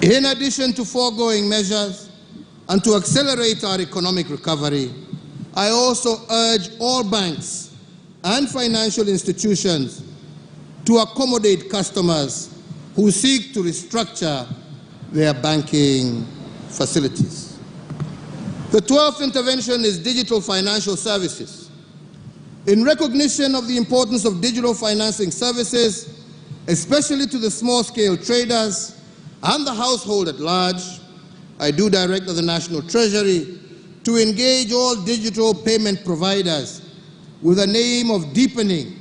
In addition to foregoing measures and to accelerate our economic recovery, I also urge all banks and financial institutions to accommodate customers who seek to restructure their banking facilities. The 12th intervention is digital financial services. In recognition of the importance of digital financing services, especially to the small-scale traders and the household at large, I do direct the National Treasury to engage all digital payment providers with the aim of deepening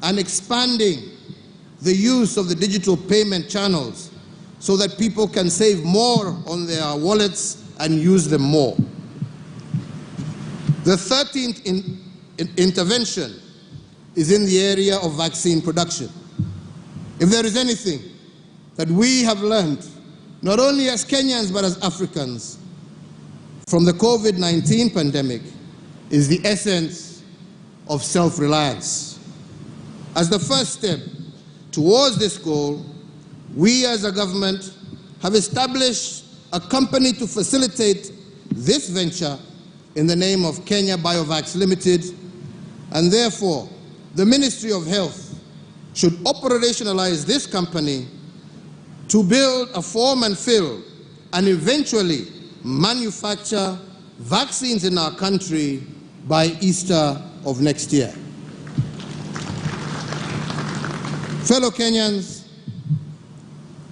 and expanding the use of the digital payment channels so that people can save more on their wallets and use them more. The 13th intervention is in the area of vaccine production. If there is anything that we have learned, not only as Kenyans but as Africans, from the COVID-19 pandemic, is the essence of self-reliance. As the first step towards this goal, we as a government have established a company to facilitate this venture in the name of Kenya Biovax Limited, and therefore the Ministry of Health should operationalize this company to build a form and fill and eventually manufacture vaccines in our country by Easter of next year. Fellow Kenyans,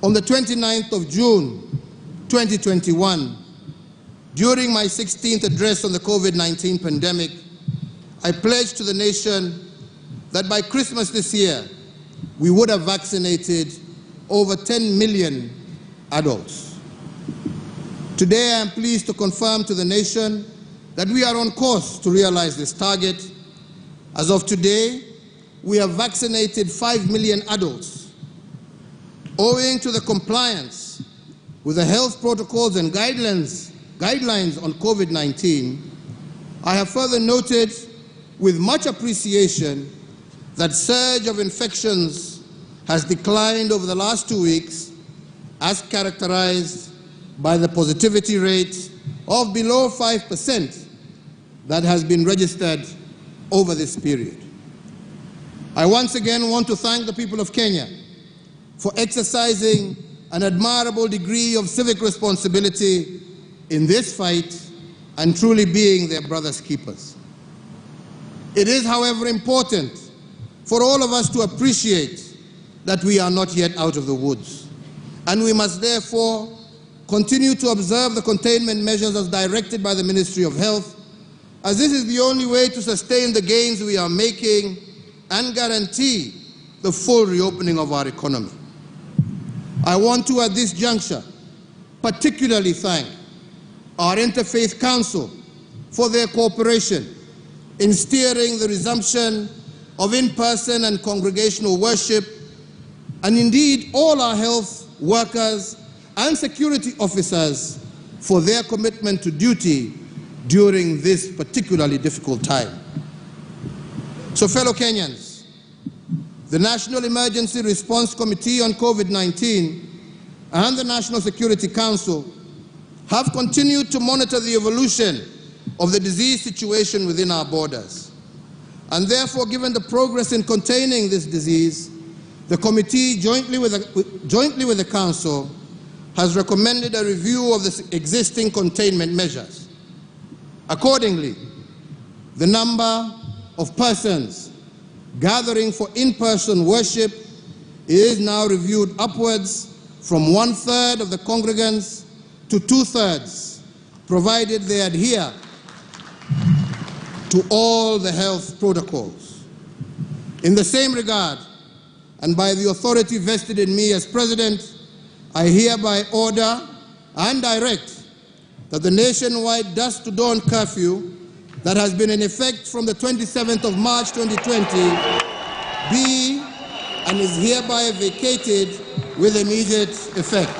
on the 29th of June 2021, during my 16th address on the COVID-19 pandemic, I pledged to the nation that by Christmas this year, we would have vaccinated over 10 million adults. Today, I am pleased to confirm to the nation that we are on course to realize this target. As of today, we have vaccinated 5 million adults. Owing to the compliance with the health protocols and guidelines on COVID-19, I have further noted with much appreciation that surge of infections has declined over the last 2 weeks, as characterized by the positivity rate of below 5% that has been registered over this period. I once again want to thank the people of Kenya for exercising an admirable degree of civic responsibility in this fight and truly being their brother's keepers. It is, however, important for all of us to appreciate that we are not yet out of the woods, and we must therefore continue to observe the containment measures as directed by the Ministry of Health, as this is the only way to sustain the gains we are making and guarantee the full reopening of our economy. I want to, at this juncture, particularly thank our Interfaith Council for their cooperation in steering the resumption of in-person and congregational worship, and indeed all our health workers and security officers for their commitment to duty during this particularly difficult time. So, fellow Kenyans, the National Emergency Response Committee on COVID-19 and the National Security Council have continued to monitor the evolution of the disease situation within our borders. And therefore, given the progress in containing this disease, the committee, jointly with the Council, has recommended a review of the existing containment measures. Accordingly, the number of persons gathering for in-person worship is now reviewed upwards from 1/3 of the congregants to 2/3, provided they adhere to all the health protocols. In the same regard, and by the authority vested in me as President, I hereby order and direct that the nationwide dusk to dawn curfew that has been in effect from the 27th of March 2020 be and is hereby vacated with immediate effect.